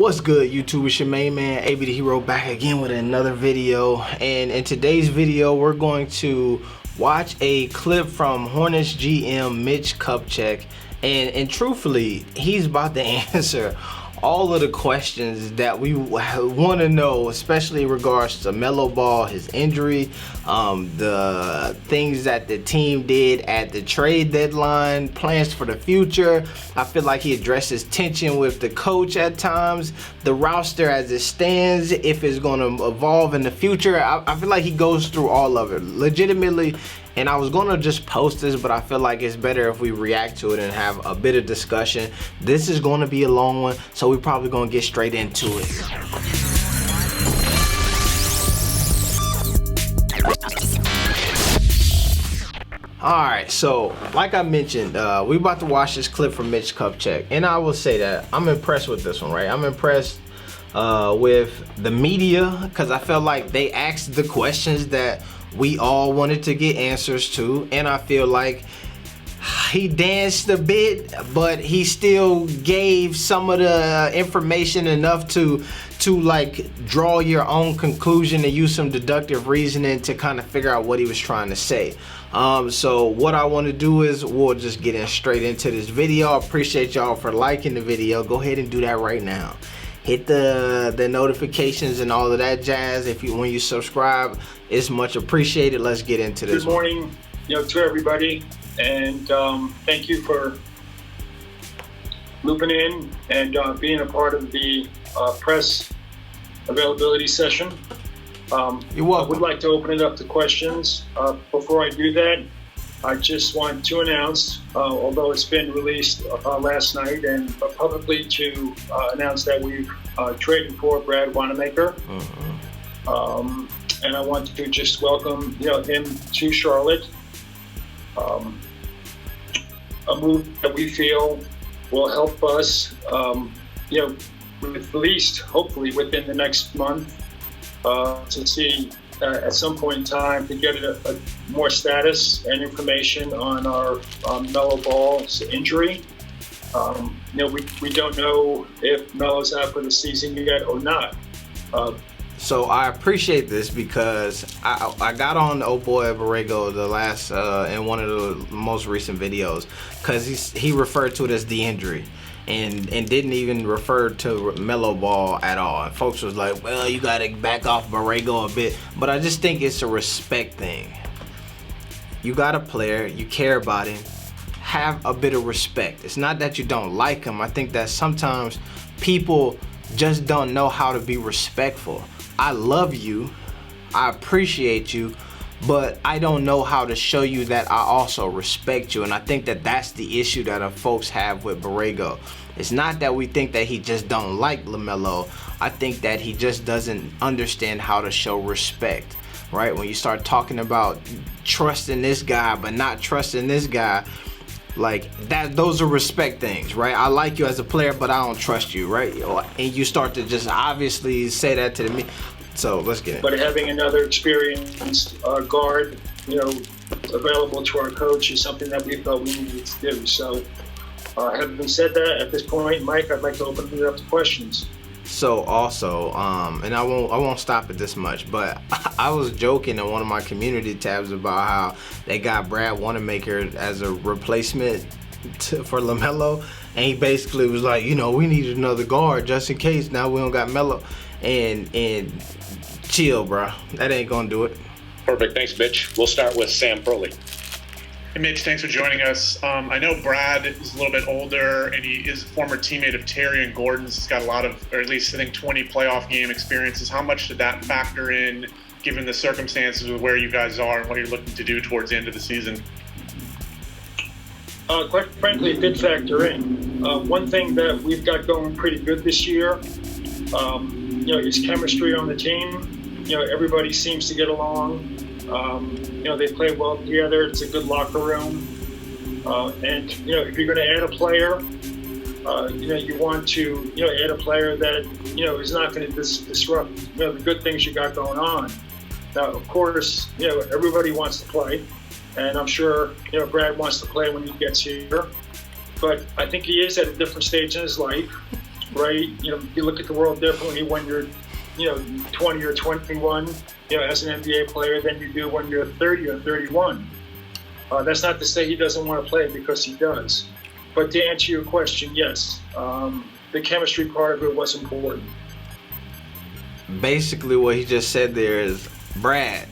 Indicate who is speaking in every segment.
Speaker 1: What's good, YouTube? It's your main man, AB the Hero, back again with another video. And in today's video, we're going to watch a clip from Hornets GM Mitch Kupchak. And truthfully, he's about to answer all of the questions that we want to know, especially in regards to LaMelo Ball, his injury, the things that the team did at the trade deadline, plans for the future. I feel like he addresses tension with the coach at times, the roster as it stands, if it's going to evolve in the future. I feel like he goes through all of it legitimately. And I was gonna just post this, but I feel like it's better if we react to it and have a bit of discussion. This is gonna be a long one, so we're probably gonna get straight into it. Alright, so like I mentioned, we about to watch this clip from Mitch Kupchak, and I will say that I'm impressed with this one, right? I'm impressed with the media, because I felt like they asked the questions that we all wanted to get answers to, and I feel like he danced a bit, but he still gave some of the information enough to like draw your own conclusion and use some deductive reasoning to kind of figure out what he was trying to say. So what I want to do is we'll just get in straight into this video. I appreciate y'all for liking the video. Go ahead and do that right now. Hit the notifications and all of that jazz. When you subscribe, it's much appreciated. Let's get into this.
Speaker 2: Good morning, to everybody, and thank you for looping in and being a part of the press availability session.
Speaker 1: You're welcome.
Speaker 2: I would like to open it up to questions. Before I do that, I just want to announce, although it's been released last night, and publicly to announce that we've traded for Brad Wanamaker. And I want to just welcome him to Charlotte. A move that we feel will help us, at least hopefully within the next month, to see at some point in time to get a more status and information on our LaMelo Ball's injury. We don't know if Melo's out for the season yet or not.
Speaker 1: So I appreciate this because I got on old boy Borrego the last in one of the most recent videos, because he referred to it as the injury. And didn't even refer to LaMelo Ball at all. And folks was like, well, you gotta back off Borrego a bit. But I just think it's a respect thing. You got a player, you care about him, have a bit of respect. It's not that you don't like him. I think that sometimes people just don't know how to be respectful. I love you, I appreciate you, but I don't know how to show you that I also respect you. And I think that that's the issue that folks have with Borrego. It's not that we think that he just don't like LaMelo. I think that he just doesn't understand how to show respect, right? When you start talking about trusting this guy but not trusting this guy, like that, those are respect things, right? I like you as a player, but I don't trust you, right? And you start to just obviously say that to me. So let's get it.
Speaker 2: But having another experienced guard, available to our coach is something that we felt we needed to do. So, having said that, at this point, Mike, I'd like to open it up to questions.
Speaker 1: So also, and I won't stop at this much, but I was joking in one of my community tabs about how they got Brad Wanamaker as a replacement for LaMelo, and he basically was like, we needed another guard just in case. Now we don't got Melo, and chill, bro. That ain't gonna do it.
Speaker 3: Perfect. Thanks, Mitch. We'll start with Sam Perley.
Speaker 4: Hey, Mitch, thanks for joining us. I know Brad is a little bit older, and he is a former teammate of Terry and Gordon's. He's got a lot of, or at least I think 20 playoff game experiences. How much did that factor in, given the circumstances of where you guys are and what you're looking to do towards the end of the season?
Speaker 2: Quite frankly, it did factor in. One thing that we've got going pretty good this year, is chemistry on the team. Everybody seems to get along. They play well together. It's a good locker room. And if you're going to add a player, you want to, add a player that, is not going to disrupt, the good things you got going on. Now, of course, everybody wants to play. And I'm sure, Brad wants to play when he gets here. But I think he is at a different stage in his life. right? You look at the world differently when you're 20 or 21, as an NBA player than you do when you're 30 or 31. That's not to say he doesn't want to play, because he does. But to answer your question, yes, the chemistry part of it was important.
Speaker 1: Basically, what he just said there is, Brad,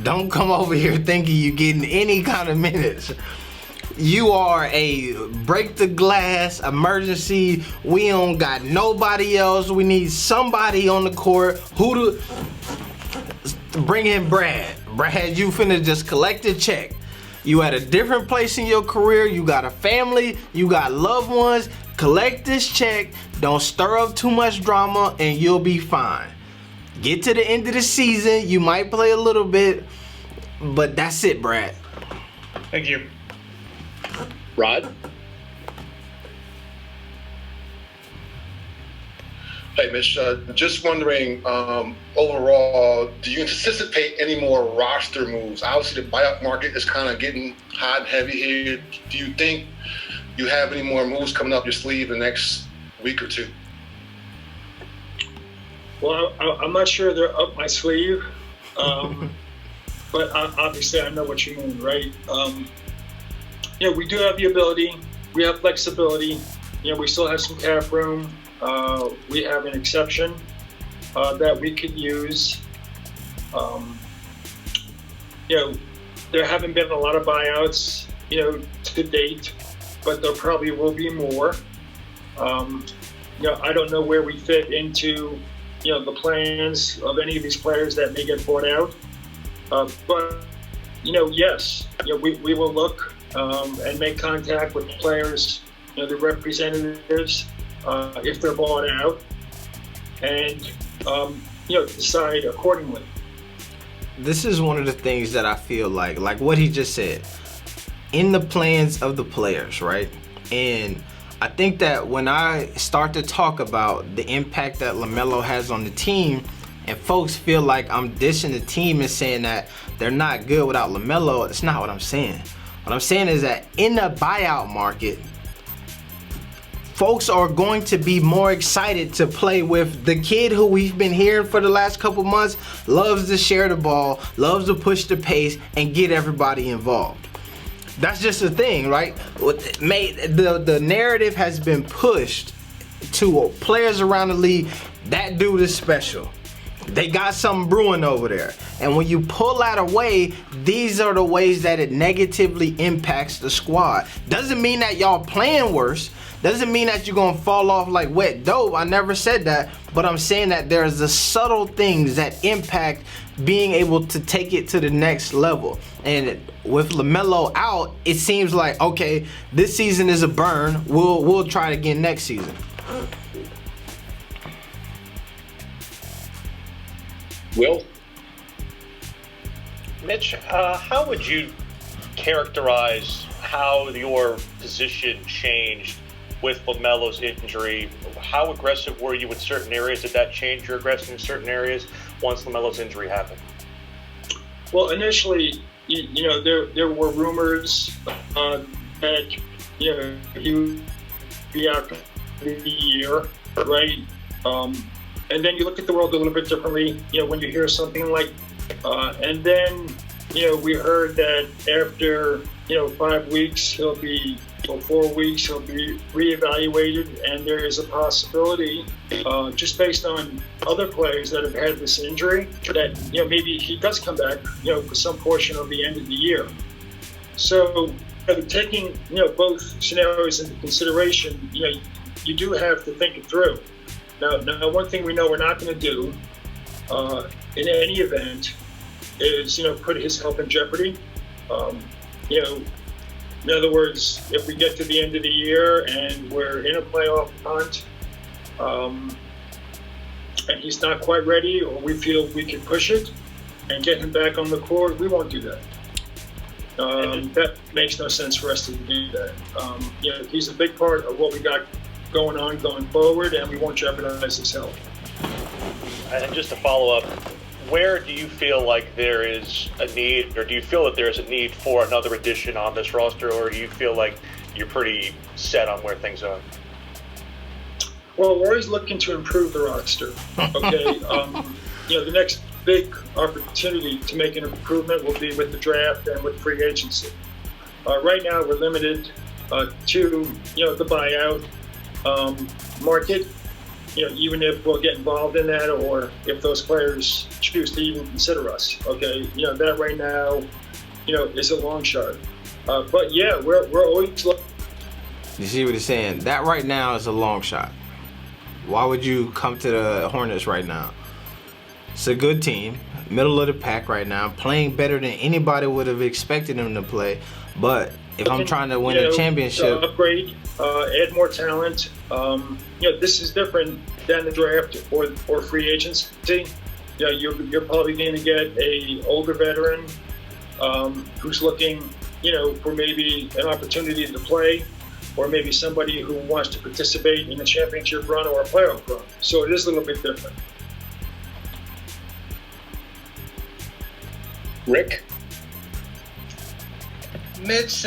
Speaker 1: don't come over here thinking you're getting any kind of minutes. You are a break the glass emergency. We don't got nobody else. We need somebody on the court. Who to bring in Brad? Brad, you finna just collect a check. You at a different place in your career. You got a family. You got loved ones. Collect this check. Don't stir up too much drama, and you'll be fine. Get to the end of the season. You might play a little bit, but that's it, Brad.
Speaker 4: Thank you.
Speaker 3: Rod?
Speaker 5: Hey, Mitch, just wondering, overall, do you anticipate any more roster moves? Obviously, the buyout market is kind of getting hot and heavy here. Do you think you have any more moves coming up your sleeve in the next week or two?
Speaker 2: Well, I'm not sure they're up my sleeve, but obviously I know what you mean, right? We do have the ability. We have flexibility. We still have some cap room. We have an exception that we could use. There haven't been a lot of buyouts, to date, but there probably will be more. I don't know where we fit into, the plans of any of these players that may get bought out. But, yes, we will look and make contact with players, the representatives, if they're bought out, and, decide accordingly.
Speaker 1: This is one of the things that I feel like what he just said, in the plans of the players, right? And I think that when I start to talk about the impact that LaMelo has on the team, and folks feel like I'm dishing the team and saying that they're not good without LaMelo, it's not what I'm saying. What I'm saying is that in the buyout market, folks are going to be more excited to play with the kid who we've been hearing for the last couple months, loves to share the ball, loves to push the pace, and get everybody involved. That's just the thing, right? The narrative has been pushed to players around the league. That dude is special. They got something brewing over there. And when you pull that away, these are the ways that it negatively impacts the squad. Doesn't mean that y'all playing worse. Doesn't mean that you're going to fall off like wet dope. I never said that. But I'm saying that there's the subtle things that impact being able to take it to the next level. And with LaMelo out, it seems like, okay, this season is a burn. We'll try it again next season.
Speaker 3: Will?
Speaker 6: Mitch, how would you characterize how your position changed with LaMelo's injury? How aggressive were you in certain areas? Did that change your aggression in certain areas once LaMelo's injury happened?
Speaker 2: Well, initially, there were rumors that he would be out for the year, right? And then you look at the world a little bit differently, when you hear something like, and then, we heard that after, 5 weeks, or 4 weeks, he'll be reevaluated, and there is a possibility, just based on other players that have had this injury, that, maybe he does come back, for some portion of the end of the year. So, taking, both scenarios into consideration, you do have to think it through. Now, one thing we know we're not going to do in any event is, put his health in jeopardy. In other words, if we get to the end of the year and we're in a playoff hunt, and he's not quite ready, or we feel we can push it and get him back on the court, we won't do that. That makes no sense for us to do that. He's a big part of what we got going on going forward, and we won't jeopardize his health.
Speaker 6: And just to follow up, where do you feel like there is a need, or do you feel that there is a need for another addition on this roster, or do you feel like you're pretty set on where things are?
Speaker 2: Well, we're always looking to improve the roster. Okay, the next big opportunity to make an improvement will be with the draft and with free agency. Right now, we're limited to the buyout market. Even if we'll get involved in that, or if those players choose to even consider us. Okay, that right now, is a long shot. But yeah, we're always looking.
Speaker 1: You see what he's saying? That right now is a long shot. Why would you come to the Hornets right now? It's a good team, middle of the pack right now, playing better than anybody would have expected them to play. But if I'm trying to win a championship,
Speaker 2: upgrade, add more talent. This is different than the draft or free agency. You're probably going to get a older veteran who's looking, for maybe an opportunity to play, or maybe somebody who wants to participate in a championship run or a playoff run. So it is a little bit different.
Speaker 3: Rick?
Speaker 7: Mitch,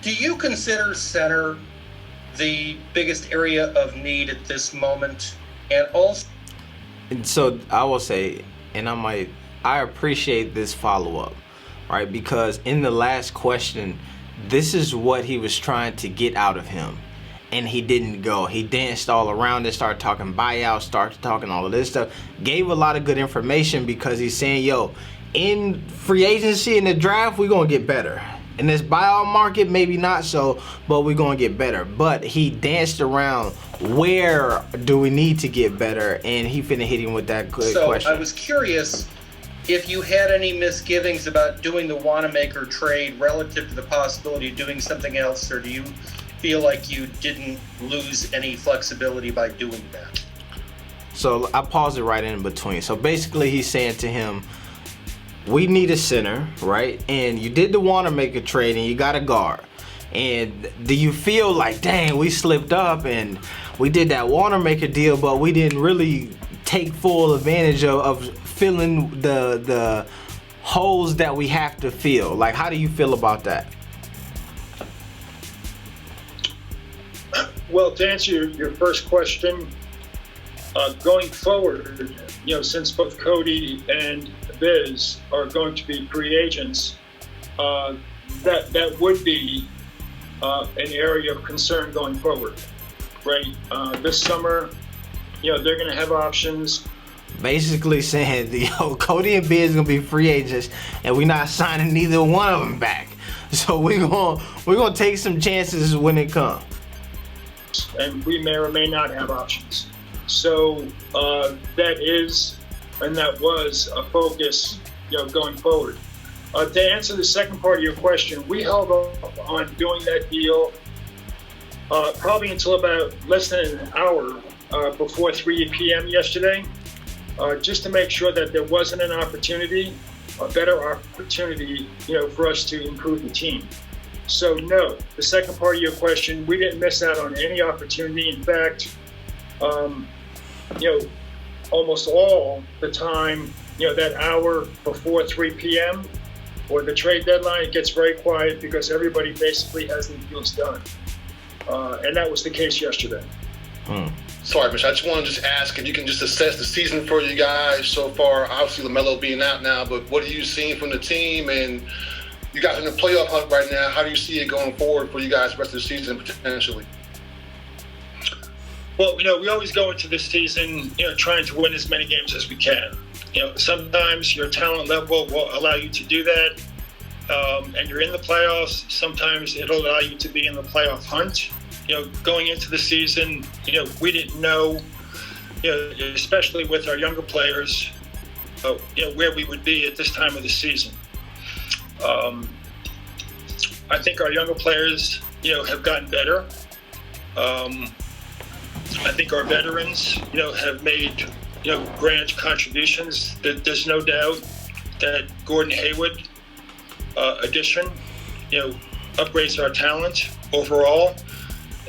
Speaker 7: do you consider center the biggest area of need at this moment? And also,
Speaker 1: and so I will say, and I appreciate this follow-up, right? Because in the last question, this is what he was trying to get out of him, and he didn't go. He danced all around it, started talking buyouts, started talking all of this stuff, gave a lot of good information, because he's saying, in free agency and the draft, we're going to get better. In this buyout market, maybe not so, but we're going to get better. But he danced around, where do we need to get better? And he finna hit him with that good question.
Speaker 7: So I was curious if you had any misgivings about doing the Wanamaker trade relative to the possibility of doing something else, or do you feel like you didn't lose any flexibility by doing that?
Speaker 1: So I paused it right in between. So basically he's saying to him, we need a center, right? And you did the Wanamaker trade and you got a guard. And do you feel like, dang, we slipped up and we did that Wanamaker deal, but we didn't really take full advantage of filling the holes that we have to fill? Like, how do you feel about that?
Speaker 2: Well, to answer your first question, going forward, since both Cody and Biz are going to be free agents, that would be an area of concern going forward, right? This summer, they're going to have options.
Speaker 1: Basically saying, Cody and Biz gonna be free agents, and we're not signing neither one of them back. So we're gonna take some chances when it comes.
Speaker 2: And we may or may not have options. So that is, and that was a focus, going forward. To answer the second part of your question, we held off on doing that deal probably until about less than an hour before 3 p.m. yesterday, just to make sure that there wasn't an opportunity, a better opportunity, for us to improve the team. So no, the second part of your question, we didn't miss out on any opportunity. In fact, almost all the time, that hour before 3 p.m. or the trade deadline, it gets very quiet because everybody basically has the deals done. And that was the case yesterday.
Speaker 5: Sorry, Mitch, I just want to ask if you can just assess the season for you guys so far. Obviously, LaMelo being out now, but what are you seeing from the team? And you guys in the playoff hunt right now. How do you see it going forward for you guys the rest of the season potentially?
Speaker 2: Well, we always go into this season, trying to win as many games as we can. Sometimes your talent level will allow you to do that, and you're in the playoffs. Sometimes it'll allow you to be in the playoff hunt. Going into the season, we didn't know, especially with our younger players, where we would be at this time of the season. I think our younger players, have gotten better. I think our veterans, have made, grand contributions. There's no doubt that Gordon Hayward addition, upgrades our talent overall.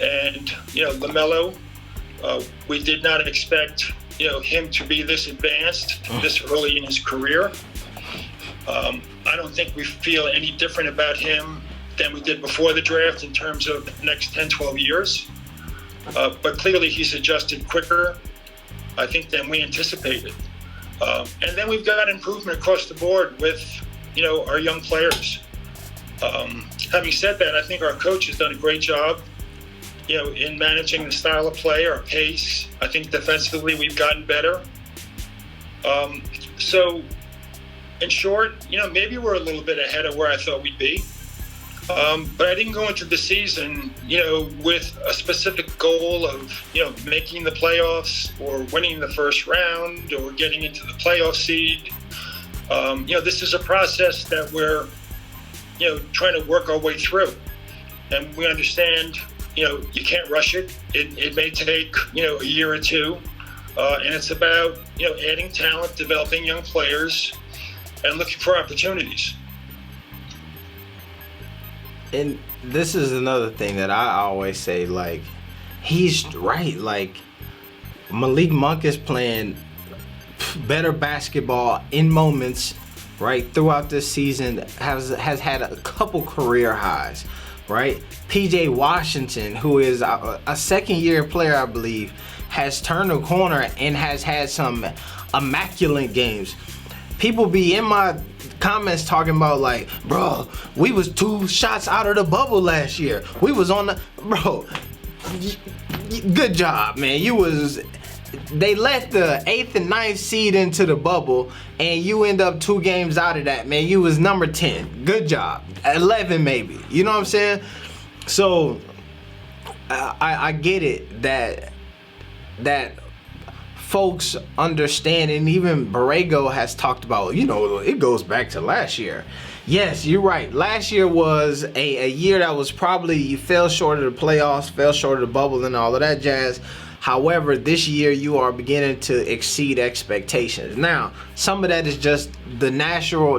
Speaker 2: And, LaMelo, we did not expect, him to be this advanced this early in his career. I don't think we feel any different about him than we did before the draft in terms of the next 10, 12 years. but clearly he's adjusted quicker, I think, than we anticipated. And then we've got improvement across the board with, our young players. Having said that, I think our coach has done a great job, in managing the style of play, our pace. I think defensively we've gotten better. So, in short, maybe we're a little bit ahead of where I thought we'd be. But I didn't go into the season, with a specific goal of, making the playoffs or winning the first round or getting into the playoff seed. This is a process that we're, trying to work our way through. And we understand, you can't rush it. It may take, a year or two. And it's about, adding talent, developing young players, and looking for opportunities.
Speaker 1: And this is another thing that I always say, like, he's right. Like, Malik Monk is playing better basketball in moments, right, throughout this season, has had a couple career highs, right? PJ Washington, who is a second-year player, I believe, has turned a corner and has had some immaculate games. People be in my comments talking about, like, bro, we was 2 shots out of the bubble last year. We was on the, bro, good job, man. They let the 8th and 9th seed into the bubble, and you end up 2 games out of that, man. You was number 10. Good job. 11 maybe. You know what I'm saying? So I get it that folks understand, and even Borrego has talked about, it goes back to last year. Yes, you're right. Last year was a year that was probably, you fell short of the playoffs, fell short of the bubble and all of that jazz. However, this year you are beginning to exceed expectations. Now, some of that is just the natural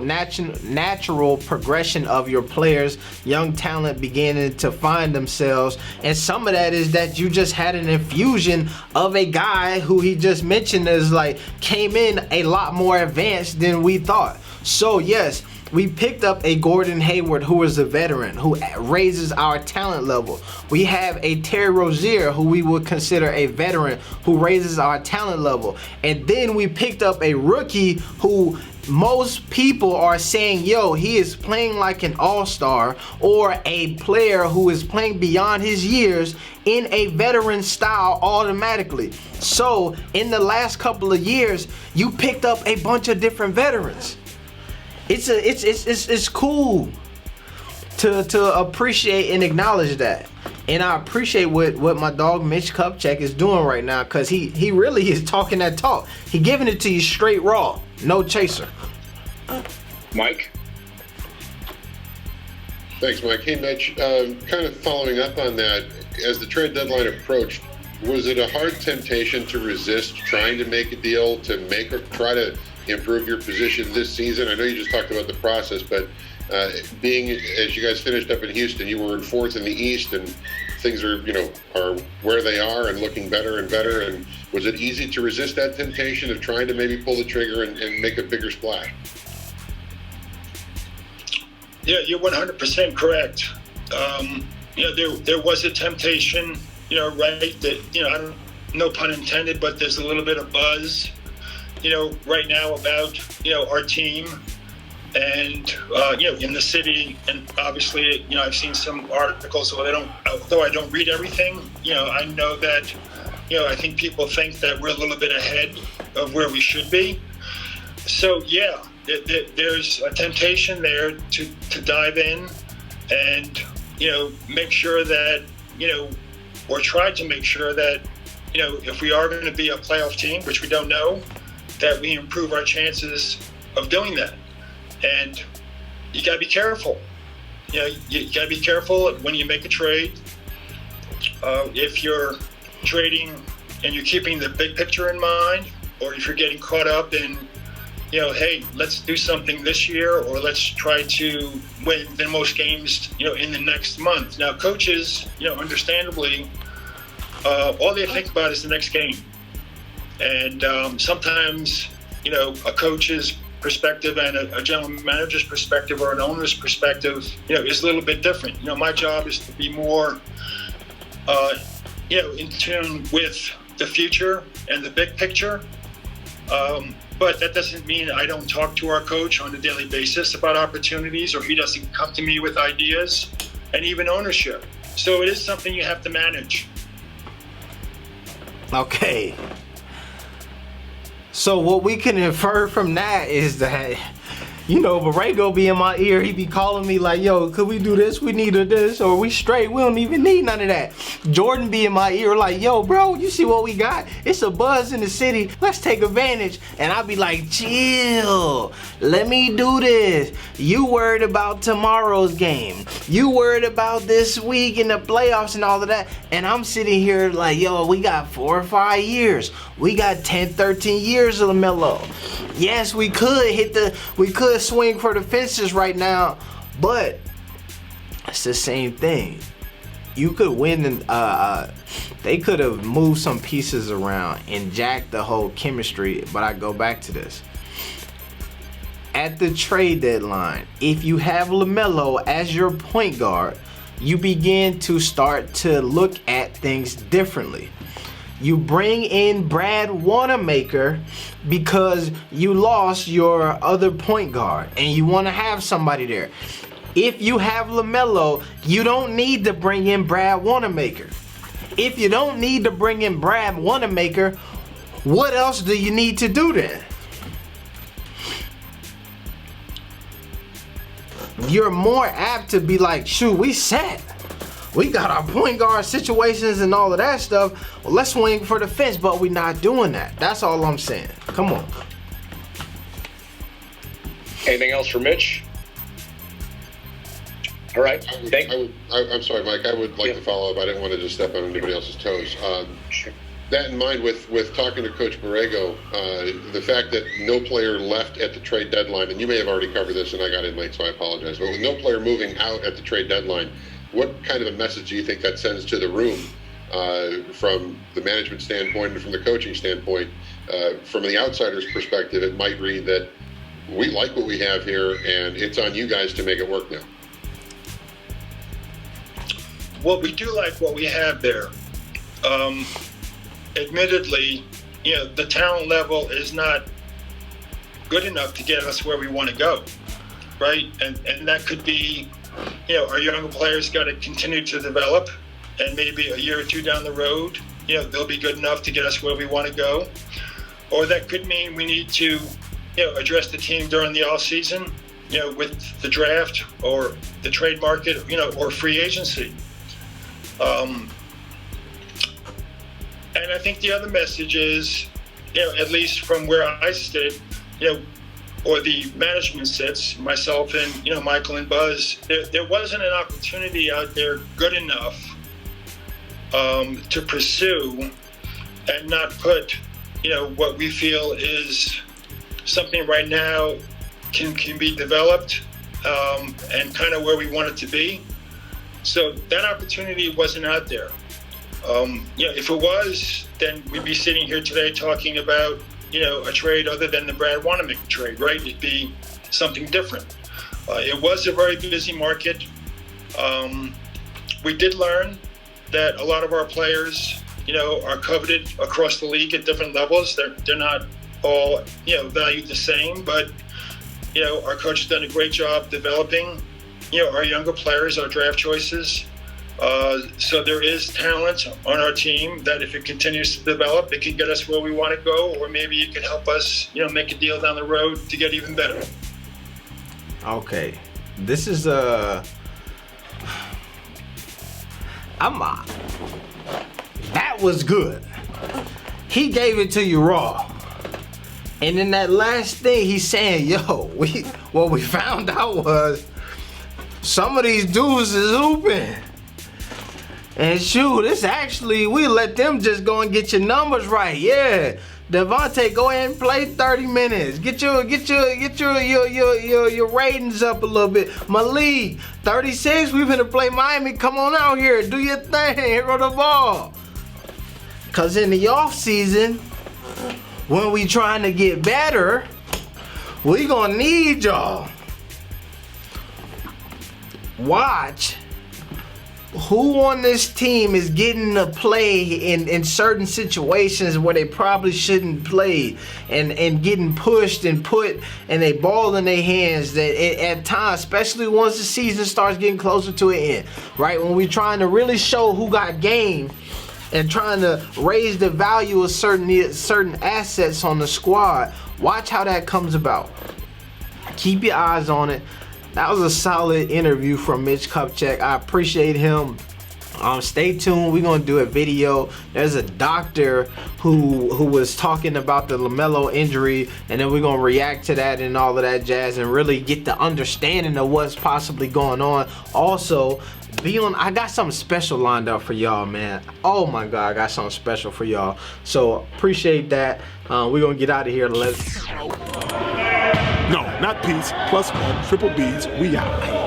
Speaker 1: progression of your players, young talent beginning to find themselves. And some of that is that you just had an infusion of a guy who he just mentioned is like came in a lot more advanced than we thought. So yes, we picked up a Gordon Hayward who is a veteran, who raises our talent level. We have a Terry Rozier who we would consider a veteran who raises our talent level. And then we picked up a rookie who most people are saying, yo, he is playing like an all-star or a player who is playing beyond his years in a veteran style automatically. So in the last couple of years, you picked up a bunch of different veterans. It's cool to appreciate and acknowledge that. And I appreciate what my dog Mitch Kupchak is doing right now, because he really is talking that talk. He giving it to you straight raw, no chaser.
Speaker 3: Mike?
Speaker 8: Thanks, Mike. Hey, Mitch, kind of following up on that, as the trade deadline approached, was it a hard temptation to resist trying to make a deal, to make or try to improve your position this season? I know you just talked about the process, but being, as you guys finished up in Houston, you were in 4th in the East, and things are where they are and looking better and better. And was it easy to resist that temptation of trying to maybe pull the trigger and make a bigger splash?
Speaker 2: Yeah, you're 100% correct. There was a temptation, right, that, I don't, no pun intended, but there's a little bit of buzz, right now about, our team and, in the city. And obviously, I've seen some articles, although I don't read everything, I know that, I think people think that we're a little bit ahead of where we should be. So, yeah, there's a temptation there to dive in and, make sure that, or try to make sure that, if we are going to be a playoff team, which we don't know, that we improve our chances of doing that. And you got to be careful. You got to be careful when you make a trade. If you're trading and you're keeping the big picture in mind, or if you're getting caught up in, hey, let's do something this year, or let's try to win the most games, in the next month. Now, coaches, understandably, all they think about is the next game. And sometimes, a coach's perspective and a general manager's perspective or an owner's perspective, is a little bit different. My job is to be more in tune with the future and the big picture. But that doesn't mean I don't talk to our coach on a daily basis about opportunities, or he doesn't come to me with ideas, and even ownership. So it is something you have to manage.
Speaker 1: Okay. So what we can infer from that is that, Borrego be in my ear. He be calling me like, yo, could we do this? We need this, or we straight. We don't even need none of that. Jordan be in my ear like, yo, bro, you see what we got? It's a buzz in the city. Let's take advantage. And I be like, chill. Let me do this. You worried about tomorrow's game. You worried about this week in the playoffs and all of that. And I'm sitting here like, yo, we got 4 or 5 years. We got 10, 13 years of LaMelo. Yes, we could swing for the fences right now, but it's the same thing. You could win, and they could have moved some pieces around and jacked the whole chemistry. But I go back to this. At the trade deadline, if you have LaMelo as your point guard, you begin to start to look at things differently. You bring in Brad Wanamaker because you lost your other point guard and you want to have somebody there. If you have LaMelo, you don't need to bring in Brad Wanamaker. If you don't need to bring in Brad Wanamaker, what else do you need to do then? You're more apt to be like, shoot, we set. We got our point guard situations and all of that stuff. Well, let's swing for the fence, but we're not doing that. That's all I'm saying. Come on.
Speaker 3: Anything else for Mitch? All right.
Speaker 8: I'm sorry, Mike. I would like to follow up. I didn't want to just step on anybody else's toes. That in mind, with talking to Coach Borrego, the fact that no player left at the trade deadline, and you may have already covered this, and I got in late, so I apologize. But with no player moving out at the trade deadline, what kind of a message do you think that sends to the room from the management standpoint and from the coaching standpoint? From the outsider's perspective, it might read that we like what we have here, and it's on you guys to make it work now.
Speaker 2: Well, we do like what we have there. Admittedly, the talent level is not good enough to get us where we want to go, right? And that could be, our younger players got to continue to develop, and maybe a year or two down the road, they'll be good enough to get us where we want to go. Or that could mean we need to, address the team during the off season, with the draft or the trade market, or free agency. And I think the other message is, at least from where I sit, or the management sits, myself and, Michael and Buzz, there wasn't an opportunity out there good enough to pursue and not put, what we feel is something right now can be developed and kind of where we want it to be. So that opportunity wasn't out there. If it was, then we'd be sitting here today talking about, a trade other than the Brad Wanamaker trade, right? It'd be something different. It was a very busy market. We did learn that a lot of our players, are coveted across the league at different levels. They're not all, valued the same, but, our coach has done a great job developing, our younger players, our draft choices. So there is talent on our team that if it continues to develop, it can get us where we want to go, or maybe it can help us, make a deal down the road to get even better.
Speaker 1: Okay, this is that was good. He gave it to you raw. And in that last thing, he's saying, yo, what we found out was some of these dudes is hooping. And shoot, it's actually, we let them just go and get your numbers right. Yeah, Devontae, go ahead and play 30 minutes. Get your ratings up a little bit. Malik, 36, we're gonna play Miami. Come on out here, do your thing, here go the ball. Cause in the off season, when we trying to get better, we gonna need y'all. Watch who on this team is getting to play in certain situations where they probably shouldn't play, and getting pushed and put and they ball in their hands that at times, especially once the season starts getting closer to an end, right? When we're trying to really show who got game and trying to raise the value of certain assets on the squad, watch how that comes about. Keep your eyes on it. That was a solid interview from Mitch Kupchak. I appreciate him. Stay tuned. We're gonna do a video. There's a doctor who was talking about the LaMelo injury, and then we're gonna react to that and all of that jazz and really get the understanding of what's possibly going on. Also, I got something special lined up for y'all, man. Oh my God, I got something special for y'all. So appreciate that. We're gonna get out of here.
Speaker 9: No, not peace. +1 triple B's. We out.